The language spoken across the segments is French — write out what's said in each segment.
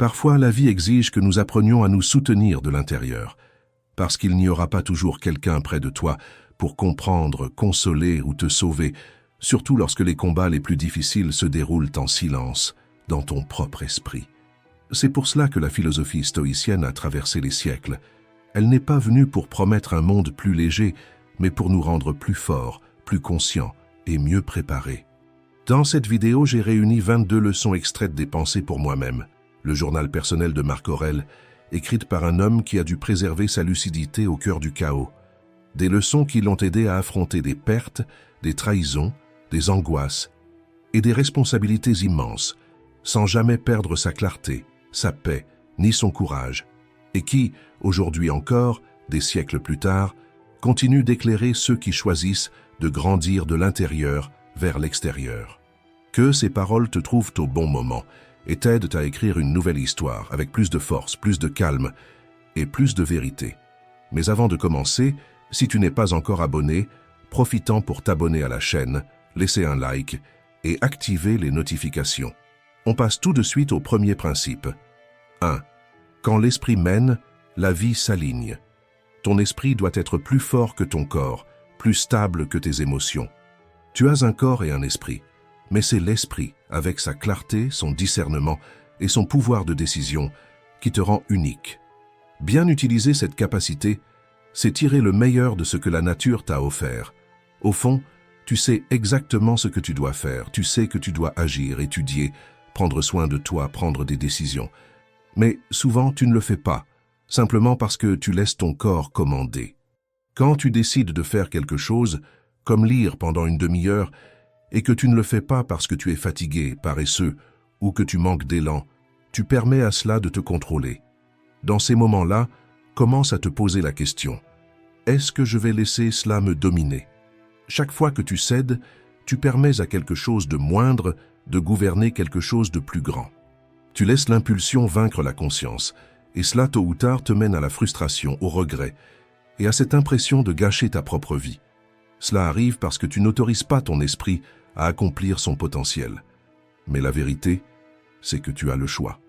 Parfois, la vie exige que nous apprenions à nous soutenir de l'intérieur, parce qu'il n'y aura pas toujours quelqu'un près de toi pour comprendre, consoler ou te sauver, surtout lorsque les combats les plus difficiles se déroulent en silence, dans ton propre esprit. C'est pour cela que la philosophie stoïcienne a traversé les siècles. Elle n'est pas venue pour promettre un monde plus léger, mais pour nous rendre plus forts, plus conscients et mieux préparés. Dans cette vidéo, j'ai réuni 22 leçons extraites des Pensées pour moi-même, le journal personnel de Marc Aurèle, écrite par un homme qui a dû préserver sa lucidité au cœur du chaos. Des leçons qui l'ont aidé à affronter des pertes, des trahisons, des angoisses et des responsabilités immenses, sans jamais perdre sa clarté, sa paix, ni son courage, et qui, aujourd'hui encore, des siècles plus tard, continue d'éclairer ceux qui choisissent de grandir de l'intérieur vers l'extérieur. Que ces paroles te trouvent au bon moment et t'aident à écrire une nouvelle histoire avec plus de force, plus de calme et plus de vérité. Mais avant de commencer, si tu n'es pas encore abonné, profitant pour t'abonner à la chaîne, laisser un like et activer les notifications. On passe tout de suite au premier principe. 1. Quand l'esprit mène, la vie s'aligne. Ton esprit doit être plus fort que ton corps, plus stable que tes émotions. Tu as un corps et un esprit, mais c'est l'esprit, avec sa clarté, son discernement et son pouvoir de décision, qui te rend unique. Bien utiliser cette capacité, c'est tirer le meilleur de ce que la nature t'a offert. Au fond, tu sais exactement ce que tu dois faire, tu sais que tu dois agir, étudier, prendre soin de toi, prendre des décisions. Mais souvent, tu ne le fais pas, simplement parce que tu laisses ton corps commander. Quand tu décides de faire quelque chose, comme lire pendant une demi-heure, et que tu ne le fais pas parce que tu es fatigué, paresseux, ou que tu manques d'élan, tu permets à cela de te contrôler. Dans ces moments-là, commence à te poser la question. Est-ce que je vais laisser cela me dominer? Chaque fois que tu cèdes, tu permets à quelque chose de moindre de gouverner quelque chose de plus grand. Tu laisses l'impulsion vaincre la conscience, et cela tôt ou tard te mène à la frustration, au regret, et à cette impression de gâcher ta propre vie. Cela arrive parce que tu n'autorises pas ton esprit à accomplir son potentiel. Mais la vérité, c'est que tu as le choix.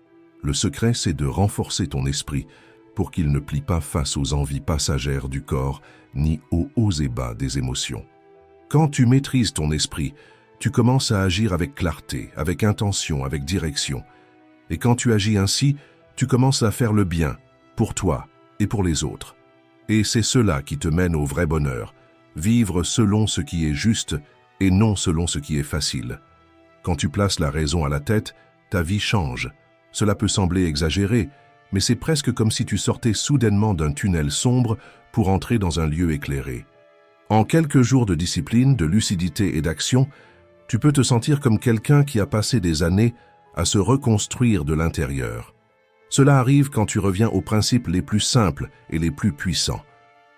Le secret, c'est de renforcer ton esprit pour qu'il ne plie pas face aux envies passagères du corps ni aux hauts et bas des émotions. Quand tu maîtrises ton esprit, tu commences à agir avec clarté, avec intention, avec direction. Et quand tu agis ainsi, tu commences à faire le bien, pour toi et pour les autres. Et c'est cela qui te mène au vrai bonheur, vivre selon ce qui est juste et non selon ce qui est facile. Quand tu places la raison à la tête, ta vie change. Cela peut sembler exagéré, mais c'est presque comme si tu sortais soudainement d'un tunnel sombre pour entrer dans un lieu éclairé. En quelques jours de discipline, de lucidité et d'action, tu peux te sentir comme quelqu'un qui a passé des années à se reconstruire de l'intérieur. Cela arrive quand tu reviens aux principes les plus simples et les plus puissants.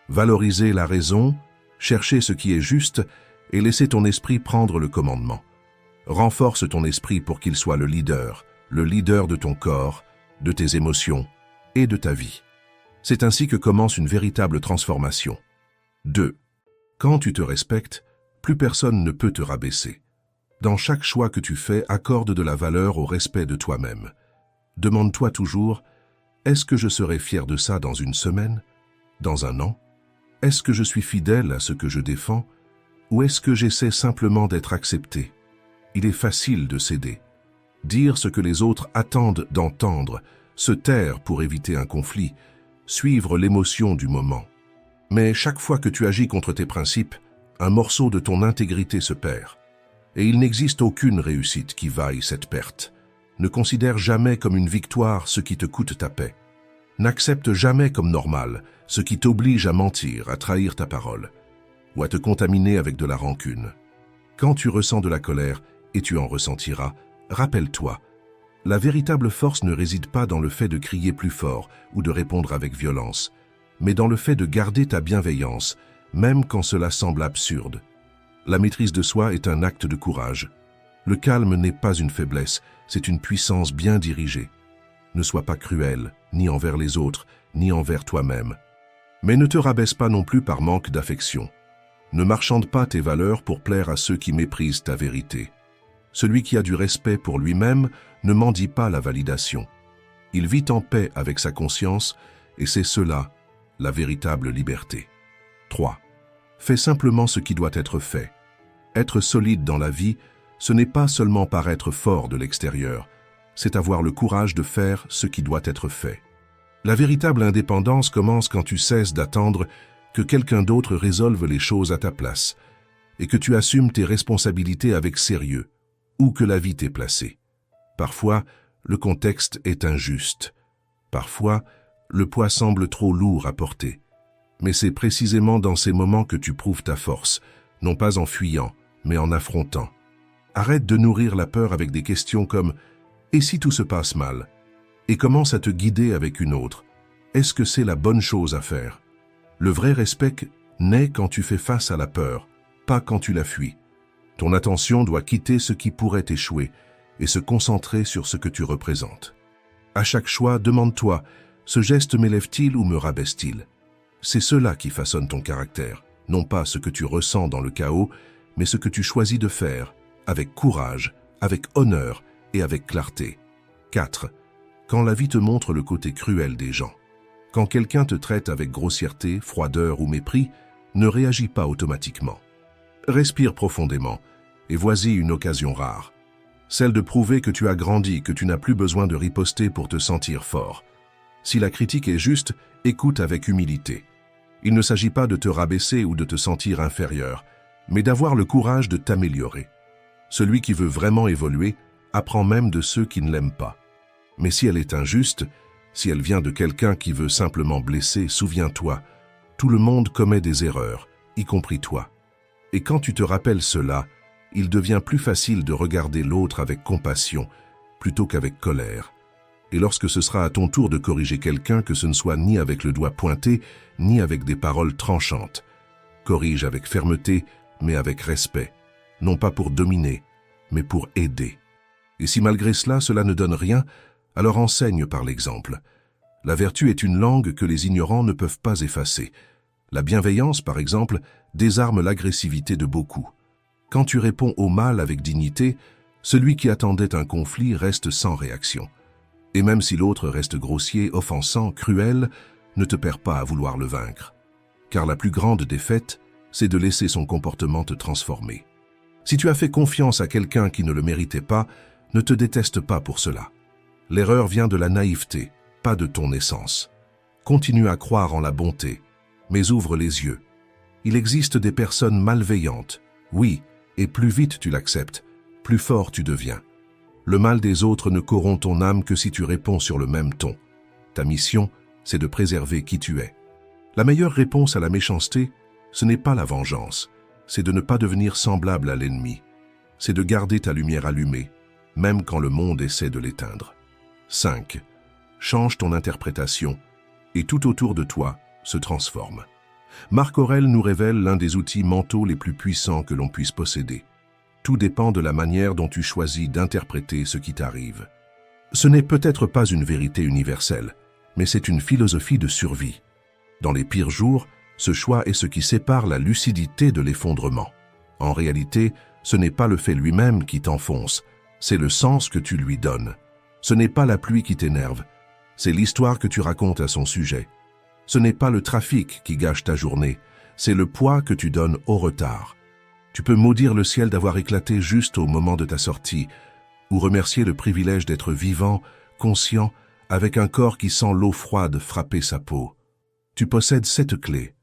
Valoriser la raison, chercher ce qui est juste et laisser ton esprit prendre le commandement. Renforce ton esprit pour qu'il soit le leader de ton corps, de tes émotions et de ta vie. C'est ainsi que commence une véritable transformation. 2. Quand tu te respectes, plus personne ne peut te rabaisser. Dans chaque choix que tu fais, accorde de la valeur au respect de toi-même. Demande-toi toujours, est-ce que je serai fier de ça dans une semaine? Dans un an? Est-ce que je suis fidèle à ce que je défends? Ou est-ce que j'essaie simplement d'être accepté? Il est facile de céder. Dire ce que les autres attendent d'entendre, se taire pour éviter un conflit, suivre l'émotion du moment. Mais chaque fois que tu agis contre tes principes, un morceau de ton intégrité se perd. Et il n'existe aucune réussite qui vaille cette perte. Ne considère jamais comme une victoire ce qui te coûte ta paix. N'accepte jamais comme normal ce qui t'oblige à mentir, à trahir ta parole, ou à te contaminer avec de la rancune. Quand tu ressens de la colère, et tu en ressentiras, rappelle-toi, la véritable force ne réside pas dans le fait de crier plus fort ou de répondre avec violence, mais dans le fait de garder ta bienveillance, même quand cela semble absurde. La maîtrise de soi est un acte de courage. Le calme n'est pas une faiblesse, c'est une puissance bien dirigée. Ne sois pas cruel, ni envers les autres, ni envers toi-même. Mais ne te rabaisse pas non plus par manque d'affection. Ne marchande pas tes valeurs pour plaire à ceux qui méprisent ta vérité. Celui qui a du respect pour lui-même ne mendie pas la validation. Il vit en paix avec sa conscience et c'est cela, la véritable liberté. 3. Fais simplement ce qui doit être fait. Être solide dans la vie, ce n'est pas seulement paraître fort de l'extérieur, c'est avoir le courage de faire ce qui doit être fait. La véritable indépendance commence quand tu cesses d'attendre que quelqu'un d'autre résolve les choses à ta place et que tu assumes tes responsabilités avec sérieux, où que la vie t'ait placé. Parfois, le contexte est injuste. Parfois, le poids semble trop lourd à porter. Mais c'est précisément dans ces moments que tu prouves ta force, non pas en fuyant, mais en affrontant. Arrête de nourrir la peur avec des questions comme « Et si tout se passe mal ?» et commence à te guider avec une autre. Est-ce que c'est la bonne chose à faire? Le vrai respect naît quand tu fais face à la peur, pas quand tu la fuis. Ton attention doit quitter ce qui pourrait échouer et se concentrer sur ce que tu représentes. À chaque choix, demande-toi, ce geste m'élève-t-il ou me rabaisse-t-il? C'est cela qui façonne ton caractère, non pas ce que tu ressens dans le chaos, mais ce que tu choisis de faire, avec courage, avec honneur et avec clarté. 4. Quand la vie te montre le côté cruel des gens. Quand quelqu'un te traite avec grossièreté, froideur ou mépris, ne réagis pas automatiquement. Respire profondément et voici une occasion rare. Celle de prouver que tu as grandi, que tu n'as plus besoin de riposter pour te sentir fort. Si la critique est juste, écoute avec humilité. Il ne s'agit pas de te rabaisser ou de te sentir inférieur, mais d'avoir le courage de t'améliorer. Celui qui veut vraiment évoluer apprend même de ceux qui ne l'aiment pas. Mais si elle est injuste, si elle vient de quelqu'un qui veut simplement blesser, souviens-toi, tout le monde commet des erreurs, y compris toi. Et quand tu te rappelles cela, il devient plus facile de regarder l'autre avec compassion plutôt qu'avec colère. Et lorsque ce sera à ton tour de corriger quelqu'un, que ce ne soit ni avec le doigt pointé, ni avec des paroles tranchantes. Corrige avec fermeté, mais avec respect. Non pas pour dominer, mais pour aider. Et si malgré cela, cela ne donne rien, alors enseigne par l'exemple. La vertu est une langue que les ignorants ne peuvent pas effacer. La bienveillance, par exemple, désarme l'agressivité de beaucoup. Quand tu réponds au mal avec dignité, celui qui attendait un conflit reste sans réaction. Et même si l'autre reste grossier, offensant, cruel, ne te perds pas à vouloir le vaincre. Car la plus grande défaite, c'est de laisser son comportement te transformer. Si tu as fait confiance à quelqu'un qui ne le méritait pas, ne te déteste pas pour cela. L'erreur vient de la naïveté, pas de ton essence. Continue à croire en la bonté, mais ouvre les yeux. Il existe des personnes malveillantes, oui, et plus vite tu l'acceptes, plus fort tu deviens. Le mal des autres ne corrompt ton âme que si tu réponds sur le même ton. Ta mission, c'est de préserver qui tu es. La meilleure réponse à la méchanceté, ce n'est pas la vengeance, c'est de ne pas devenir semblable à l'ennemi. C'est de garder ta lumière allumée, même quand le monde essaie de l'éteindre. 5. Change ton interprétation, et tout autour de toi se transforme. Marc Aurèle nous révèle l'un des outils mentaux les plus puissants que l'on puisse posséder. Tout dépend de la manière dont tu choisis d'interpréter ce qui t'arrive. Ce n'est peut-être pas une vérité universelle, mais c'est une philosophie de survie. Dans les pires jours, ce choix est ce qui sépare la lucidité de l'effondrement. En réalité, ce n'est pas le fait lui-même qui t'enfonce, c'est le sens que tu lui donnes. Ce n'est pas la pluie qui t'énerve, c'est l'histoire que tu racontes à son sujet. Ce n'est pas le trafic qui gâche ta journée, c'est le poids que tu donnes au retard. Tu peux maudire le ciel d'avoir éclaté juste au moment de ta sortie, ou remercier le privilège d'être vivant, conscient, avec un corps qui sent l'eau froide frapper sa peau. Tu possèdes cette clé.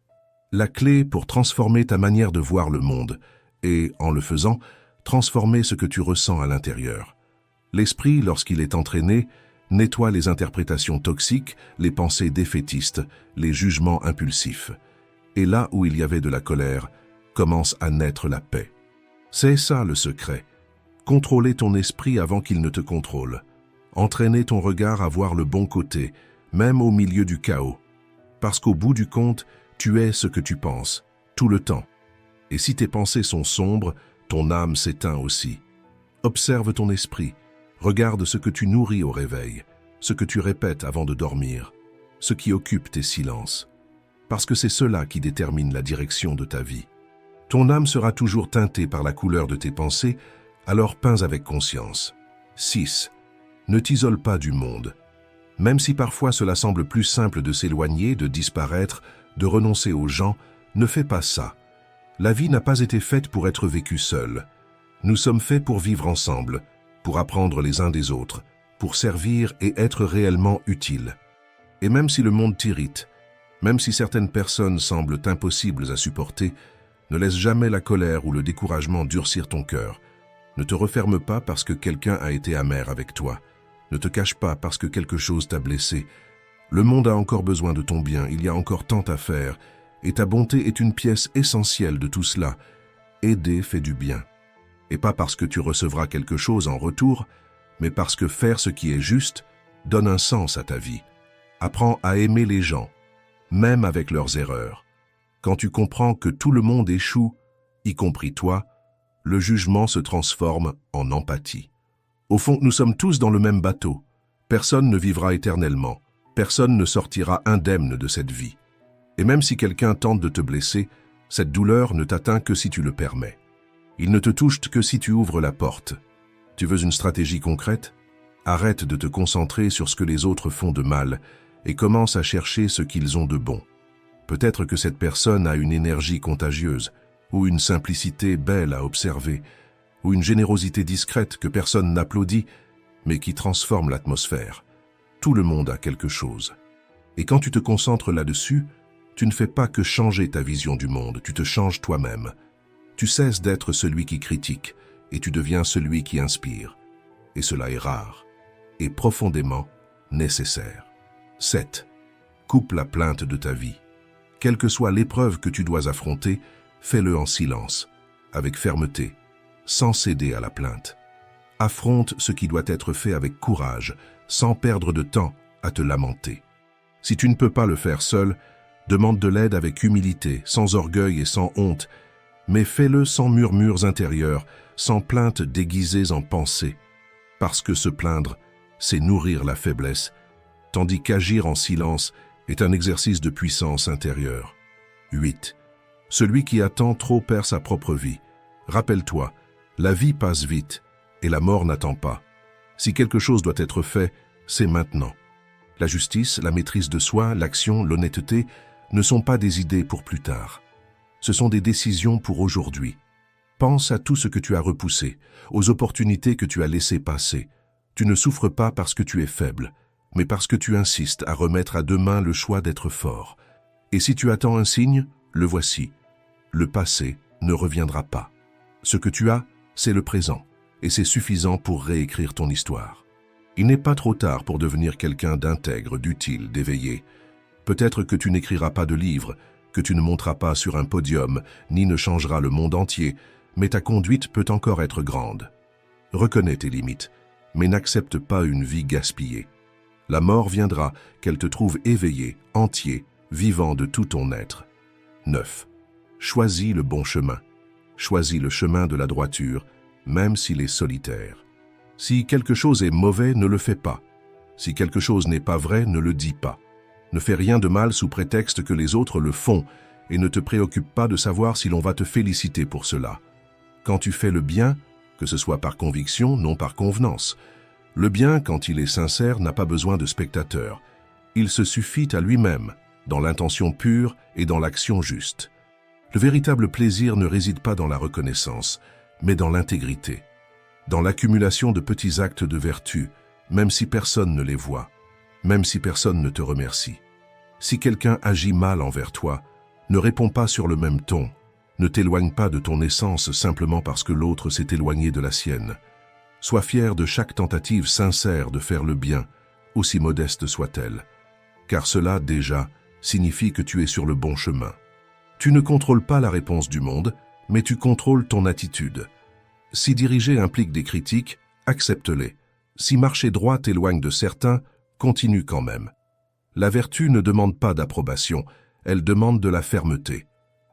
La clé pour transformer ta manière de voir le monde, et, en le faisant, transformer ce que tu ressens à l'intérieur. L'esprit, lorsqu'il est entraîné, nettoie les interprétations toxiques, les pensées défaitistes, les jugements impulsifs. Et là où il y avait de la colère, commence à naître la paix. C'est ça le secret. Contrôler ton esprit avant qu'il ne te contrôle. Entraîner ton regard à voir le bon côté, même au milieu du chaos. Parce qu'au bout du compte, tu es ce que tu penses, tout le temps. Et si tes pensées sont sombres, ton âme s'éteint aussi. Observe ton esprit. Regarde ce que tu nourris au réveil, ce que tu répètes avant de dormir, ce qui occupe tes silences. Parce que c'est cela qui détermine la direction de ta vie. Ton âme sera toujours teintée par la couleur de tes pensées, alors peins avec conscience. 6. Ne t'isole pas du monde. Même si parfois cela semble plus simple de s'éloigner, de disparaître, de renoncer aux gens, ne fais pas ça. La vie n'a pas été faite pour être vécue seule. Nous sommes faits pour vivre ensemble, pour apprendre les uns des autres, pour servir et être réellement utiles. Et même si le monde t'irrite, même si certaines personnes semblent impossibles à supporter, ne laisse jamais la colère ou le découragement durcir ton cœur. Ne te referme pas parce que quelqu'un a été amer avec toi. Ne te cache pas parce que quelque chose t'a blessé. Le monde a encore besoin de ton bien, il y a encore tant à faire, et ta bonté est une pièce essentielle de tout cela. Aider fait du bien. Et pas parce que tu recevras quelque chose en retour, mais parce que faire ce qui est juste donne un sens à ta vie. Apprends à aimer les gens, même avec leurs erreurs. Quand tu comprends que tout le monde échoue, y compris toi, le jugement se transforme en empathie. Au fond, nous sommes tous dans le même bateau. Personne ne vivra éternellement. Personne ne sortira indemne de cette vie. Et même si quelqu'un tente de te blesser, cette douleur ne t'atteint que si tu le permets. Il ne te touche que si tu ouvres la porte. Tu veux une stratégie concrète? Arrête de te concentrer sur ce que les autres font de mal et commence à chercher ce qu'ils ont de bon. Peut-être que cette personne a une énergie contagieuse, ou une simplicité belle à observer, ou une générosité discrète que personne n'applaudit, mais qui transforme l'atmosphère. Tout le monde a quelque chose. Et quand tu te concentres là-dessus, tu ne fais pas que changer ta vision du monde, tu te changes toi-même. Tu cesses d'être celui qui critique, et tu deviens celui qui inspire. Et cela est rare, et profondément nécessaire. 7. Coupe la plainte de ta vie. Quelle que soit l'épreuve que tu dois affronter, fais-le en silence, avec fermeté, sans céder à la plainte. Affronte ce qui doit être fait avec courage, sans perdre de temps à te lamenter. Si tu ne peux pas le faire seul, demande de l'aide avec humilité, sans orgueil et sans honte, mais fais-le sans murmures intérieurs, sans plaintes déguisées en pensées, parce que se plaindre, c'est nourrir la faiblesse, tandis qu'agir en silence est un exercice de puissance intérieure. 8. Celui qui attend trop perd sa propre vie. Rappelle-toi, la vie passe vite et la mort n'attend pas. Si quelque chose doit être fait, c'est maintenant. La justice, la maîtrise de soi, l'action, l'honnêteté ne sont pas des idées pour plus tard. Ce sont des décisions pour aujourd'hui. Pense à tout ce que tu as repoussé, aux opportunités que tu as laissées passer. Tu ne souffres pas parce que tu es faible, mais parce que tu insistes à remettre à demain le choix d'être fort. Et si tu attends un signe, le voici. Le passé ne reviendra pas. Ce que tu as, c'est le présent, et c'est suffisant pour réécrire ton histoire. Il n'est pas trop tard pour devenir quelqu'un d'intègre, d'utile, d'éveillé. Peut-être que tu n'écriras pas de livre, que tu ne monteras pas sur un podium, ni ne changeras le monde entier, mais ta conduite peut encore être grande. Reconnais tes limites, mais n'accepte pas une vie gaspillée. La mort viendra, qu'elle te trouve éveillé, entier, vivant de tout ton être. 9. Choisis le bon chemin. Choisis le chemin de la droiture, même s'il est solitaire. Si quelque chose est mauvais, ne le fais pas. Si quelque chose n'est pas vrai, ne le dis pas. Ne fais rien de mal sous prétexte que les autres le font et ne te préoccupe pas de savoir si l'on va te féliciter pour cela. Quand tu fais le bien, que ce soit par conviction, non par convenance, le bien, quand il est sincère, n'a pas besoin de spectateurs. Il se suffit à lui-même, dans l'intention pure et dans l'action juste. Le véritable plaisir ne réside pas dans la reconnaissance, mais dans l'intégrité, dans l'accumulation de petits actes de vertu, même si personne ne les voit, même si personne ne te remercie. Si quelqu'un agit mal envers toi, ne réponds pas sur le même ton, ne t'éloigne pas de ton essence simplement parce que l'autre s'est éloigné de la sienne. Sois fier de chaque tentative sincère de faire le bien, aussi modeste soit-elle, car cela, déjà, signifie que tu es sur le bon chemin. Tu ne contrôles pas la réponse du monde, mais tu contrôles ton attitude. Si diriger implique des critiques, accepte-les. Si marcher droit t'éloigne de certains, continue quand même. La vertu ne demande pas d'approbation, elle demande de la fermeté.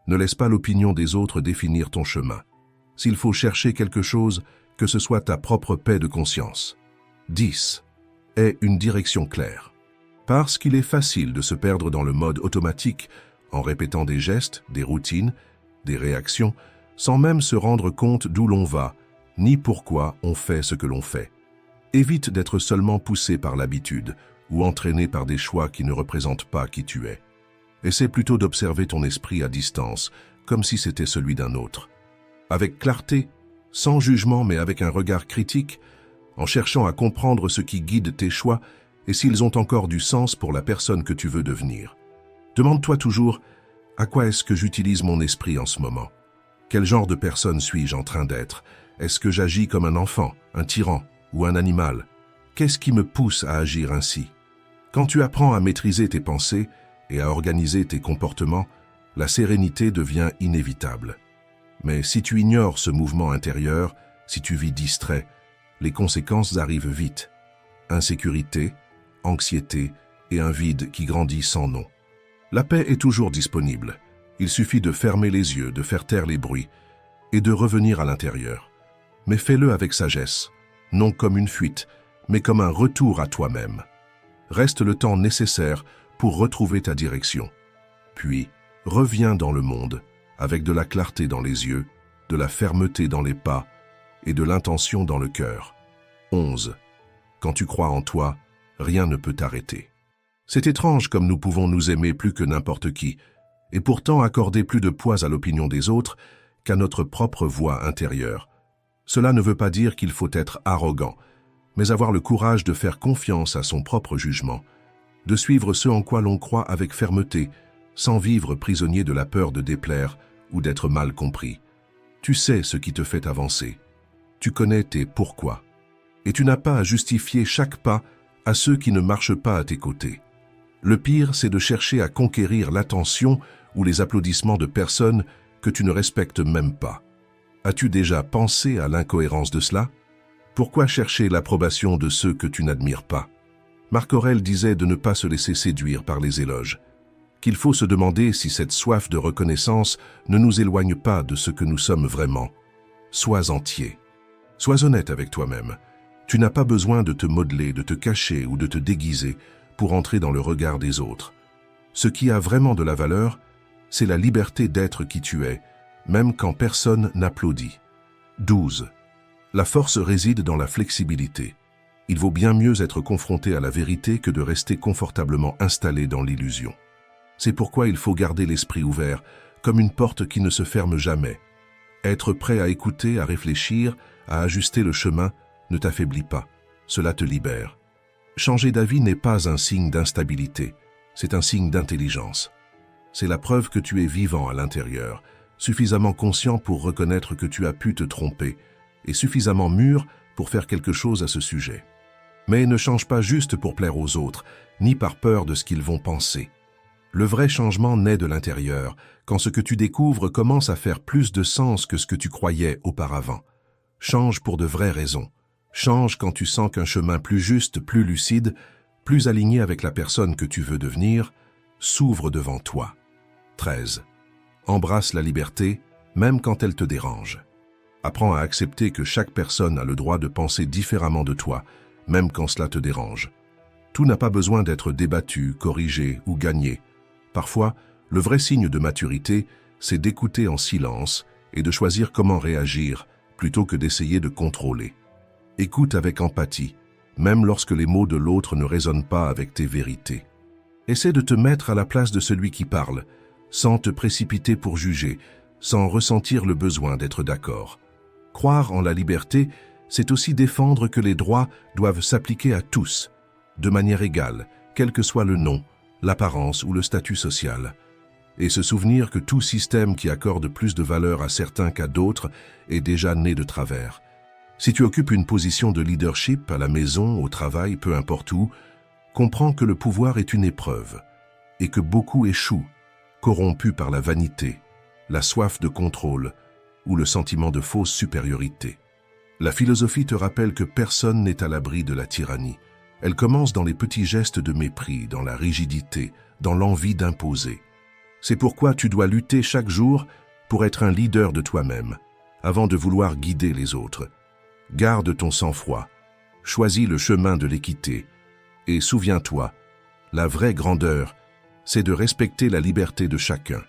Ne laisse pas l'opinion des autres définir ton chemin. S'il faut chercher quelque chose, que ce soit ta propre paix de conscience. 10. Aie une direction claire. Parce qu'il est facile de se perdre dans le mode automatique en répétant des gestes, des routines, des réactions, sans même se rendre compte d'où l'on va, ni pourquoi on fait ce que l'on fait. Évite d'être seulement poussé par l'habitude, ou entraîné par des choix qui ne représentent pas qui tu es. Essaie plutôt d'observer ton esprit à distance, comme si c'était celui d'un autre. Avec clarté, sans jugement mais avec un regard critique, en cherchant à comprendre ce qui guide tes choix et s'ils ont encore du sens pour la personne que tu veux devenir. Demande-toi toujours, à quoi est-ce que j'utilise mon esprit en ce moment? Quel genre de personne suis-je en train d'être? Est-ce que j'agis comme un enfant, un tyran ou un animal? Qu'est-ce qui me pousse à agir ainsi? Quand tu apprends à maîtriser tes pensées et à organiser tes comportements, la sérénité devient inévitable. Mais si tu ignores ce mouvement intérieur, si tu vis distrait, les conséquences arrivent vite. Insécurité, anxiété et un vide qui grandit sans nom. La paix est toujours disponible. Il suffit de fermer les yeux, de faire taire les bruits et de revenir à l'intérieur. Mais fais-le avec sagesse, non comme une fuite, mais comme un retour à toi-même. Reste le temps nécessaire pour retrouver ta direction. Puis, reviens dans le monde avec de la clarté dans les yeux, de la fermeté dans les pas et de l'intention dans le cœur. 11. Quand tu crois en toi, rien ne peut t'arrêter. C'est étrange comme nous pouvons nous aimer plus que n'importe qui, et pourtant accorder plus de poids à l'opinion des autres qu'à notre propre voix intérieure. Cela ne veut pas dire qu'il faut être arrogant, mais avoir le courage de faire confiance à son propre jugement, de suivre ce en quoi l'on croit avec fermeté, sans vivre prisonnier de la peur de déplaire ou d'être mal compris. Tu sais ce qui te fait avancer. Tu connais tes pourquoi. Et tu n'as pas à justifier chaque pas à ceux qui ne marchent pas à tes côtés. Le pire, c'est de chercher à conquérir l'attention ou les applaudissements de personnes que tu ne respectes même pas. As-tu déjà pensé à l'incohérence de cela? Pourquoi chercher l'approbation de ceux que tu n'admires pas? Marc Aurèle disait de ne pas se laisser séduire par les éloges, qu'il faut se demander si cette soif de reconnaissance ne nous éloigne pas de ce que nous sommes vraiment. Sois entier. Sois honnête avec toi-même. Tu n'as pas besoin de te modeler, de te cacher ou de te déguiser pour entrer dans le regard des autres. Ce qui a vraiment de la valeur, c'est la liberté d'être qui tu es, même quand personne n'applaudit. 12. La force réside dans la flexibilité. Il vaut bien mieux être confronté à la vérité que de rester confortablement installé dans l'illusion. C'est pourquoi il faut garder l'esprit ouvert, comme une porte qui ne se ferme jamais. Être prêt à écouter, à réfléchir, à ajuster le chemin ne t'affaiblit pas, cela te libère. Changer d'avis n'est pas un signe d'instabilité, c'est un signe d'intelligence. C'est la preuve que tu es vivant à l'intérieur, suffisamment conscient pour reconnaître que tu as pu te tromper, et suffisamment mûr pour faire quelque chose à ce sujet. Mais ne change pas juste pour plaire aux autres, ni par peur de ce qu'ils vont penser. Le vrai changement naît de l'intérieur, quand ce que tu découvres commence à faire plus de sens que ce que tu croyais auparavant. Change pour de vraies raisons. Change quand tu sens qu'un chemin plus juste, plus lucide, plus aligné avec la personne que tu veux devenir, s'ouvre devant toi. 13. Embrasse la liberté, même quand elle te dérange. Apprends à accepter que chaque personne a le droit de penser différemment de toi, même quand cela te dérange. Tout n'a pas besoin d'être débattu, corrigé ou gagné. Parfois, le vrai signe de maturité, c'est d'écouter en silence et de choisir comment réagir, plutôt que d'essayer de contrôler. Écoute avec empathie, même lorsque les mots de l'autre ne résonnent pas avec tes vérités. Essaie de te mettre à la place de celui qui parle, sans te précipiter pour juger, sans ressentir le besoin d'être d'accord. Croire en la liberté, c'est aussi défendre que les droits doivent s'appliquer à tous, de manière égale, quel que soit le nom, l'apparence ou le statut social. Et se souvenir que tout système qui accorde plus de valeur à certains qu'à d'autres est déjà né de travers. Si tu occupes une position de leadership à la maison, au travail, peu importe où, comprends que le pouvoir est une épreuve et que beaucoup échouent, corrompus par la vanité, la soif de contrôle ou le sentiment de fausse supériorité. La philosophie te rappelle que personne n'est à l'abri de la tyrannie. Elle commence dans les petits gestes de mépris, dans la rigidité, dans l'envie d'imposer. C'est pourquoi tu dois lutter chaque jour pour être un leader de toi-même, avant de vouloir guider les autres. Garde ton sang-froid, choisis le chemin de l'équité, et souviens-toi, la vraie grandeur, c'est de respecter la liberté de chacun,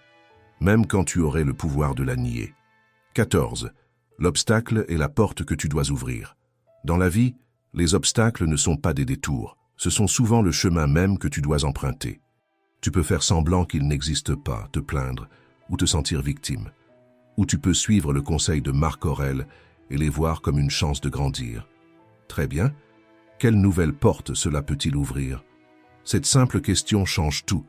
même quand tu aurais le pouvoir de la nier. 14. L'obstacle est la porte que tu dois ouvrir. Dans la vie, les obstacles ne sont pas des détours, Ce sont souvent le chemin même que tu dois emprunter. Tu peux faire semblant qu'il n'existe pas, te plaindre ou te sentir victime. Ou tu peux suivre le conseil de Marc Aurèle et les voir comme une chance de grandir. Très bien. Quelle nouvelle porte cela peut-il ouvrir? Cette simple question change tout,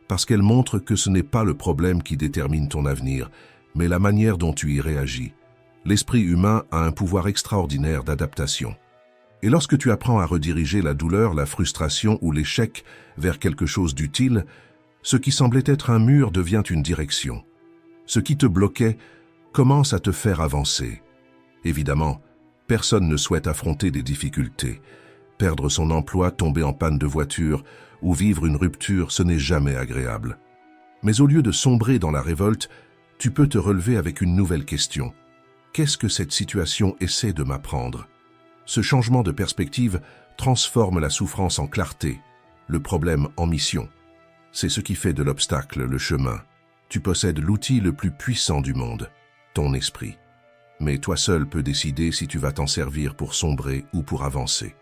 parce qu'elle montre que ce n'est pas le problème qui détermine ton avenir, mais la manière dont tu y réagis. L'esprit humain a un pouvoir extraordinaire d'adaptation. Et lorsque tu apprends à rediriger la douleur, la frustration ou l'échec vers quelque chose d'utile, ce qui semblait être un mur devient une direction. Ce qui te bloquait commence à te faire avancer. Évidemment, personne ne souhaite affronter des difficultés. Perdre son emploi, tomber en panne de voiture ou vivre une rupture, ce n'est jamais agréable. Mais au lieu de sombrer dans la révolte, tu peux te relever avec une nouvelle question. Qu'est-ce que cette situation essaie de m'apprendre? Ce changement de perspective transforme la souffrance en clarté, le problème en mission. C'est ce qui fait de l'obstacle le chemin. Tu possèdes l'outil le plus puissant du monde, ton esprit. Mais toi seul peux décider si tu vas t'en servir pour sombrer ou pour avancer.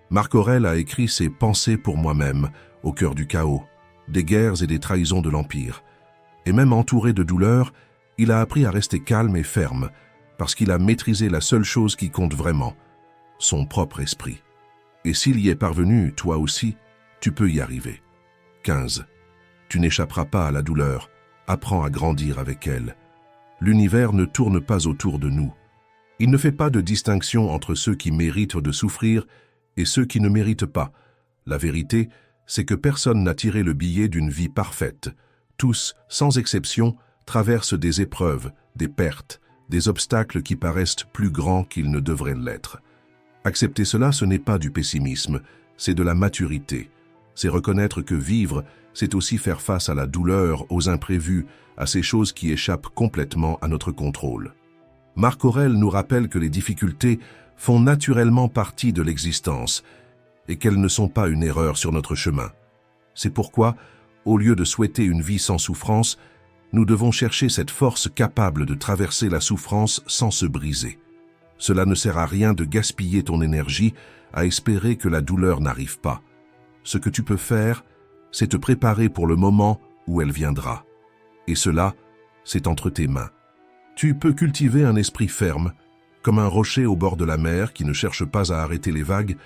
Marc Aurèle a écrit ses Pensées pour moi-même, au cœur du chaos, des guerres et des trahisons de l'Empire. Et même entouré de douleur, il a appris à rester calme et ferme, parce qu'il a maîtrisé la seule chose qui compte vraiment, son propre esprit. Et s'il y est parvenu, toi aussi, tu peux y arriver. 15. Tu n'échapperas pas à la douleur, apprends à grandir avec elle. L'univers ne tourne pas autour de nous. Il ne fait pas de distinction entre ceux qui méritent de souffrir et ceux qui ne méritent pas. La vérité, c'est que personne n'a tiré le billet d'une vie parfaite. Tous, sans exception, traversent des épreuves, des pertes, des obstacles qui paraissent plus grands qu'ils ne devraient l'être. Accepter cela, ce n'est pas du pessimisme, c'est de la maturité. C'est reconnaître que vivre, c'est aussi faire face à la douleur, aux imprévus, à ces choses qui échappent complètement à notre contrôle. Marc Aurèle nous rappelle que les difficultés font naturellement partie de l'existence et qu'elles ne sont pas une erreur sur notre chemin. C'est pourquoi, au lieu de souhaiter une vie sans souffrance, nous devons chercher cette force capable de traverser la souffrance sans se briser. Cela ne sert à rien de gaspiller ton énergie à espérer que la douleur n'arrive pas. Ce que tu peux faire, c'est te préparer pour le moment où elle viendra. Et cela, c'est entre tes mains. Tu peux cultiver un esprit ferme, comme un rocher au bord de la mer qui ne cherche pas à arrêter les vagues,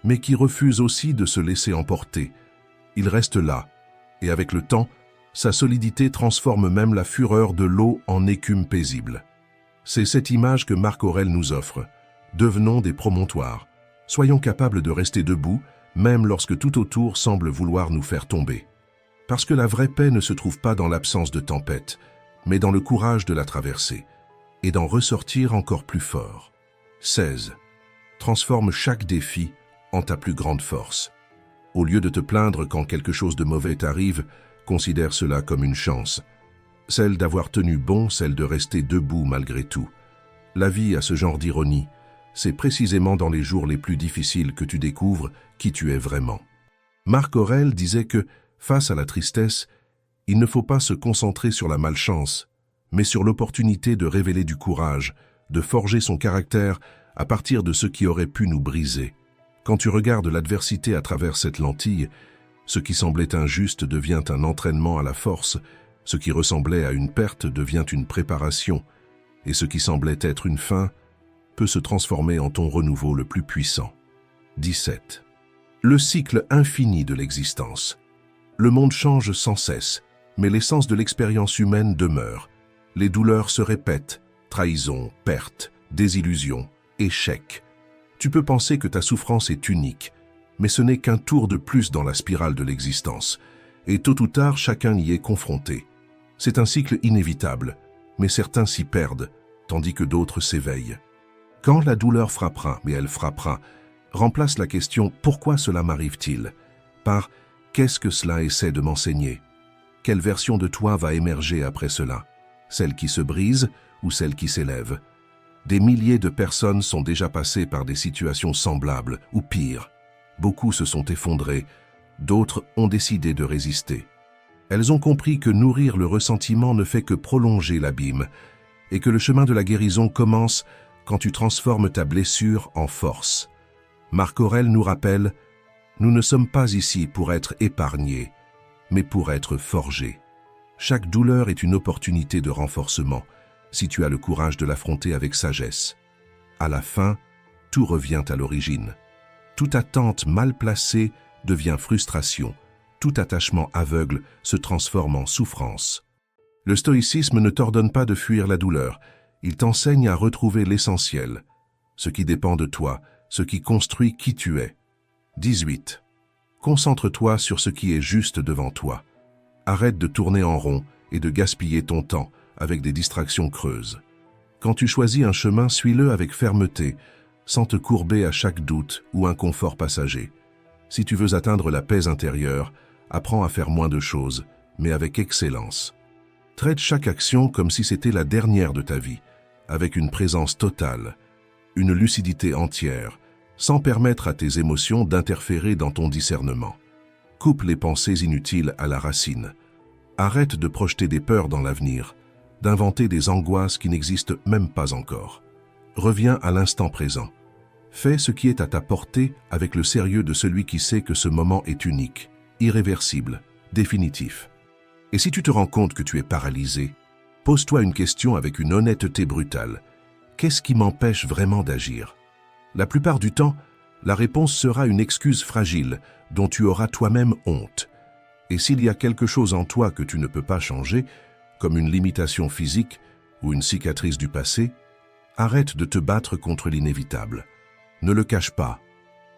mais qui refuse aussi de se laisser emporter. Il reste là, et avec le temps, sa solidité transforme même la fureur de l'eau en écume paisible. C'est cette image que Marc Aurèle nous offre. Devenons des promontoires. Soyons capables de rester debout, même lorsque tout autour semble vouloir nous faire tomber. Parce que la vraie paix ne se trouve pas dans l'absence de tempête, mais dans le courage de la traverser, et d'en ressortir encore plus fort. 16. Transforme chaque défi en ta plus grande force. Au lieu de te plaindre quand quelque chose de mauvais t'arrive, considère cela comme une chance. Celle d'avoir tenu bon, celle de rester debout malgré tout. La vie a ce genre d'ironie. C'est précisément dans les jours les plus difficiles que tu découvres qui tu es vraiment. Marc Aurèle disait que, face à la tristesse, il ne faut pas se concentrer sur la malchance, mais sur l'opportunité de révéler du courage, de forger son caractère à partir de ce qui aurait pu nous briser. Quand tu regardes l'adversité à travers cette lentille, ce qui semblait injuste devient un entraînement à la force, ce qui ressemblait à une perte devient une préparation, et ce qui semblait être une fin peut se transformer en ton renouveau le plus puissant. 17. Le cycle infini de l'existence. Le monde change sans cesse, mais l'essence de l'expérience humaine demeure. Les douleurs se répètent, trahison, perte, désillusion, échec. Tu peux penser que ta souffrance est unique, mais ce n'est qu'un tour de plus dans la spirale de l'existence, et tôt ou tard chacun y est confronté. C'est un cycle inévitable, mais certains s'y perdent, tandis que d'autres s'éveillent. Quand la douleur frappera, mais elle frappera, remplace la question « Pourquoi cela m'arrive-t-il » par « Qu'est-ce que cela essaie de m'enseigner » Quelle version de toi va émerger après cela? Celle qui se brise ou celle qui s'élève? Des milliers de personnes sont déjà passées par des situations semblables, ou pire. Beaucoup se sont effondrés, d'autres ont décidé de résister. Elles ont compris que nourrir le ressentiment ne fait que prolonger l'abîme, et que le chemin de la guérison commence quand tu transformes ta blessure en force. Marc Aurèle nous rappelle « Nous ne sommes pas ici pour être épargnés, mais pour être forgés. Chaque douleur est une opportunité de renforcement, si tu as le courage de l'affronter avec sagesse. À la fin, tout revient à l'origine. Toute attente mal placée devient frustration. Tout attachement aveugle se transforme en souffrance. Le stoïcisme ne t'ordonne pas de fuir la douleur. Il t'enseigne à retrouver l'essentiel, ce qui dépend de toi, ce qui construit qui tu es. 18. Concentre-toi sur ce qui est juste devant toi. Arrête de tourner en rond et de gaspiller ton temps avec des distractions creuses. Quand tu choisis un chemin, suis-le avec fermeté, sans te courber à chaque doute ou inconfort passager. Si tu veux atteindre la paix intérieure, apprends à faire moins de choses, mais avec excellence. Traite chaque action comme si c'était la dernière de ta vie, avec une présence totale, une lucidité entière, sans permettre à tes émotions d'interférer dans ton discernement. Coupe les pensées inutiles à la racine. Arrête de projeter des peurs dans l'avenir, d'inventer des angoisses qui n'existent même pas encore. Reviens à l'instant présent. Fais ce qui est à ta portée avec le sérieux de celui qui sait que ce moment est unique, irréversible, définitif. Et si tu te rends compte que tu es paralysé, pose-toi une question avec une honnêteté brutale. Qu'est-ce qui m'empêche vraiment d'agir? La plupart du temps, la réponse sera une excuse fragile dont tu auras toi-même honte. Et s'il y a quelque chose en toi que tu ne peux pas changer, comme une limitation physique ou une cicatrice du passé, arrête de te battre contre l'inévitable. Ne le cache pas,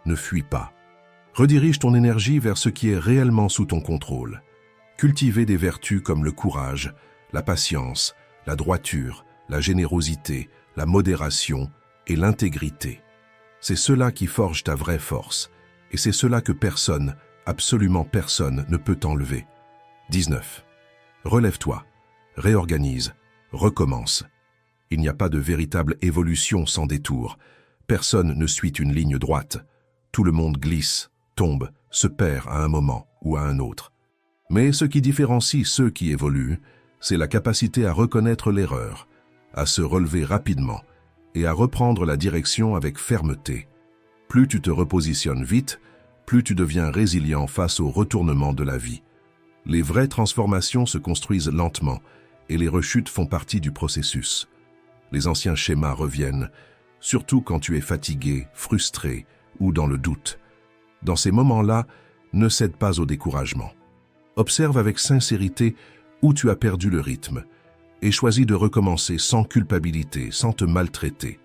ne fuis pas. Redirige ton énergie vers ce qui est réellement sous ton contrôle. Cultivez des vertus comme le courage, la patience, la droiture, la générosité, la modération et l'intégrité. C'est cela qui forge ta vraie force, et c'est cela que personne, absolument personne, ne peut t'enlever. 19. Relève-toi, réorganise, recommence. Il n'y a pas de véritable évolution sans détour. Personne ne suit une ligne droite. Tout le monde glisse, tombe, se perd à un moment ou à un autre. Mais ce qui différencie ceux qui évoluent, c'est la capacité à reconnaître l'erreur, à se relever rapidement et à reprendre la direction avec fermeté. Plus tu te repositionnes vite, plus tu deviens résilient face au retournement de la vie. Les vraies transformations se construisent lentement et les rechutes font partie du processus. Les anciens schémas reviennent, surtout quand tu es fatigué, frustré ou dans le doute. Dans ces moments-là, ne cède pas au découragement. Observe avec sincérité où tu as perdu le rythme et choisis de recommencer sans culpabilité, sans te maltraiter.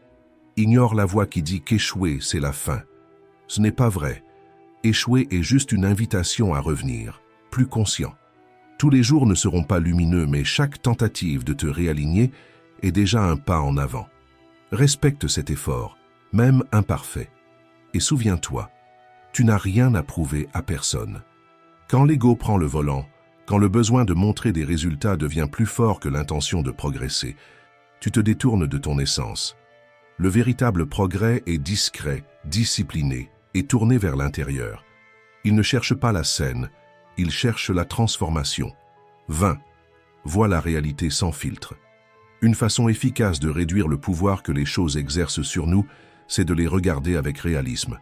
Ignore la voix qui dit qu'échouer, c'est la fin. Ce n'est pas vrai. Échouer est juste une invitation à revenir, plus conscient. Tous les jours ne seront pas lumineux, mais chaque tentative de te réaligner est déjà un pas en avant. Respecte cet effort, même imparfait. Et souviens-toi, tu n'as rien à prouver à personne. Quand l'ego prend le volant, quand le besoin de montrer des résultats devient plus fort que l'intention de progresser, tu te détournes de ton essence. Le véritable progrès est discret, discipliné et tourné vers l'intérieur. Il ne cherche pas la scène, il cherche la transformation. 20. Vois la réalité sans filtre. Une façon efficace de réduire le pouvoir que les choses exercent sur nous, c'est de les regarder avec réalisme.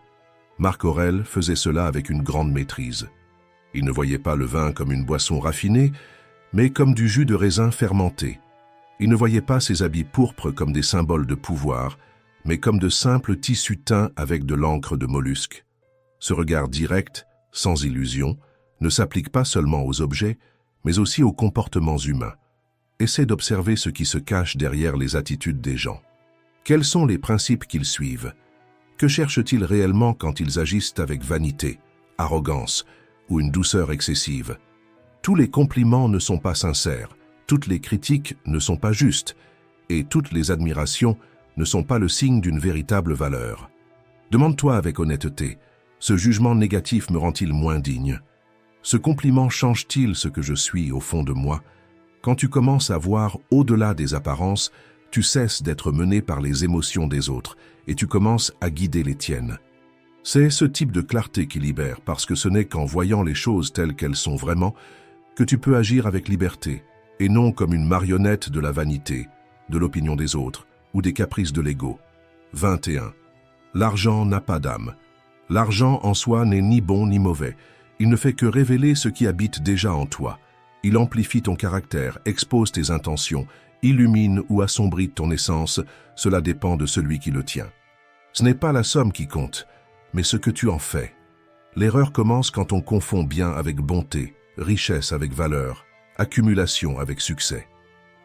Marc Aurèle faisait cela avec une grande maîtrise. Il ne voyait pas le vin comme une boisson raffinée, mais comme du jus de raisin fermenté. Il ne voyait pas ses habits pourpres comme des symboles de pouvoir, mais comme de simples tissus teints avec de l'encre de mollusque. Ce regard direct, sans illusion, ne s'applique pas seulement aux objets, mais aussi aux comportements humains. Essaie d'observer ce qui se cache derrière les attitudes des gens. Quels sont les principes qu'ils suivent? Que cherchent-ils réellement quand ils agissent avec vanité, arrogance ou une douceur excessive? Tous les compliments ne sont pas sincères, toutes les critiques ne sont pas justes, et toutes les admirations ne sont pas le signe d'une véritable valeur. Demande-toi avec honnêteté, ce jugement négatif me rend-il moins digne? Ce compliment change-t-il ce que je suis au fond de moi? Quand tu commences à voir au-delà des apparences, tu cesses d'être mené par les émotions des autres et tu commences à guider les tiennes. C'est ce type de clarté qui libère, parce que ce n'est qu'en voyant les choses telles qu'elles sont vraiment que tu peux agir avec liberté, et non comme une marionnette de la vanité, de l'opinion des autres ou des caprices de l'ego. 21. L'argent n'a pas d'âme. L'argent en soi n'est ni bon ni mauvais. Il ne fait que révéler ce qui habite déjà en toi. Il amplifie ton caractère, expose tes intentions, illumine ou assombrit ton essence, cela dépend de celui qui le tient. Ce n'est pas la somme qui compte, mais ce que tu en fais. L'erreur commence quand on confond bien avec bonté, richesse avec valeur, accumulation avec succès.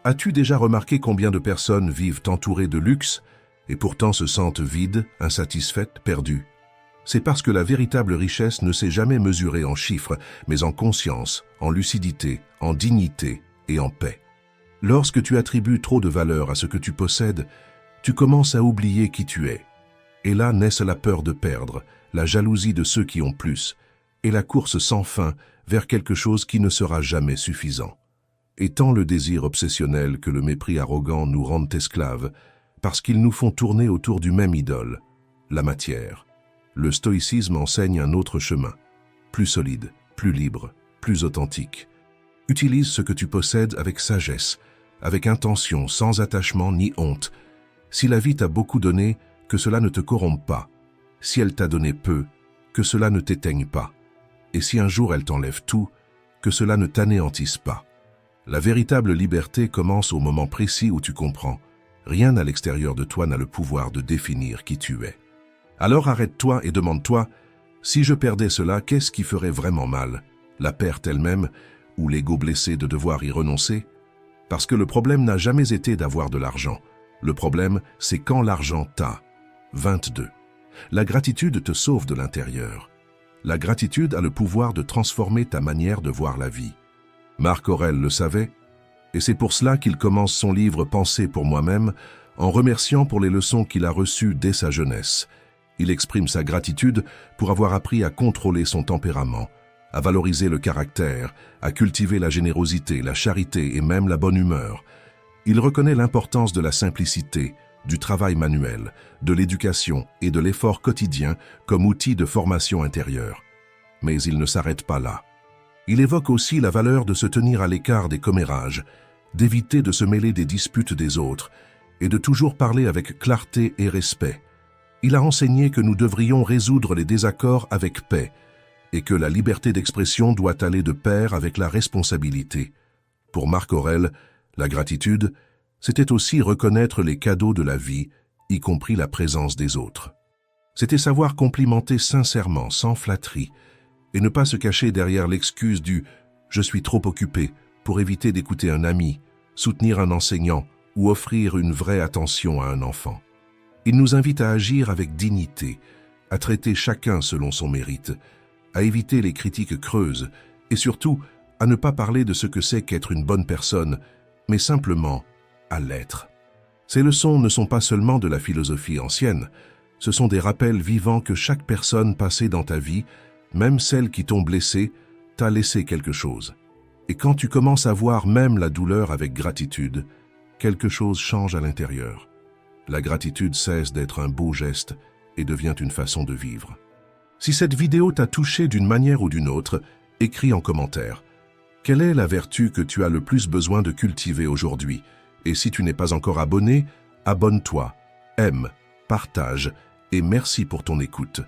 As-tu déjà remarqué combien de personnes vivent entourées de luxe et pourtant se sentent vides, insatisfaites, perdues? C'est parce que la véritable richesse ne s'est jamais mesurée en chiffres, mais en conscience, en lucidité, en dignité et en paix. Lorsque tu attribues trop de valeur à ce que tu possèdes, tu commences à oublier qui tu es. Et là naissent la peur de perdre, la jalousie de ceux qui ont plus, et la course sans fin vers quelque chose qui ne sera jamais suffisant. Et tant le désir obsessionnel que le mépris arrogant nous rendent esclaves, parce qu'ils nous font tourner autour du même idole, la matière. Le stoïcisme enseigne un autre chemin, plus solide, plus libre, plus authentique. Utilise ce que tu possèdes avec sagesse, avec intention, sans attachement ni honte. Si la vie t'a beaucoup donné, que cela ne te corrompe pas. Si elle t'a donné peu, que cela ne t'éteigne pas. Et si un jour elle t'enlève tout, que cela ne t'anéantisse pas. La véritable liberté commence au moment précis où tu comprends. Rien à l'extérieur de toi n'a le pouvoir de définir qui tu es. Alors arrête-toi et demande-toi, si je perdais cela, qu'est-ce qui ferait vraiment mal? La perte elle-même, ou l'ego blessé de devoir y renoncer? Parce que le problème n'a jamais été d'avoir de l'argent. Le problème, c'est quand l'argent t'a. 22. La gratitude te sauve de l'intérieur. La gratitude a le pouvoir de transformer ta manière de voir la vie. Marc Aurèle le savait, et c'est pour cela qu'il commence son livre « Penser pour moi-même » en remerciant pour les leçons qu'il a reçues dès sa jeunesse. Il exprime sa gratitude pour avoir appris à contrôler son tempérament, à valoriser le caractère, à cultiver la générosité, la charité et même la bonne humeur. Il reconnaît l'importance de la simplicité, du travail manuel, de l'éducation et de l'effort quotidien comme outil de formation intérieure. Mais il ne s'arrête pas là. Il évoque aussi la valeur de se tenir à l'écart des commérages, d'éviter de se mêler des disputes des autres et de toujours parler avec clarté et respect. Il a enseigné que nous devrions résoudre les désaccords avec paix et que la liberté d'expression doit aller de pair avec la responsabilité. Pour Marc Aurèle, la gratitude, c'était aussi reconnaître les cadeaux de la vie, y compris la présence des autres. C'était savoir complimenter sincèrement, sans flatterie, et ne pas se cacher derrière l'excuse du « je suis trop occupé » pour éviter d'écouter un ami, soutenir un enseignant ou offrir une vraie attention à un enfant. Il nous invite à agir avec dignité, à traiter chacun selon son mérite, à éviter les critiques creuses et surtout à ne pas parler de ce que c'est qu'être une bonne personne, mais simplement à l'être. Ces leçons ne sont pas seulement de la philosophie ancienne, ce sont des rappels vivants que chaque personne passée dans ta vie, même celle qui t'ont blessé, t'a laissé quelque chose. Et quand tu commences à voir même la douleur avec gratitude, quelque chose change à l'intérieur. La gratitude cesse d'être un beau geste et devient une façon de vivre. Si cette vidéo t'a touché d'une manière ou d'une autre, écris en commentaire. Quelle est la vertu que tu as le plus besoin de cultiver aujourd'hui? Et si tu n'es pas encore abonné, abonne-toi, aime, partage et merci pour ton écoute.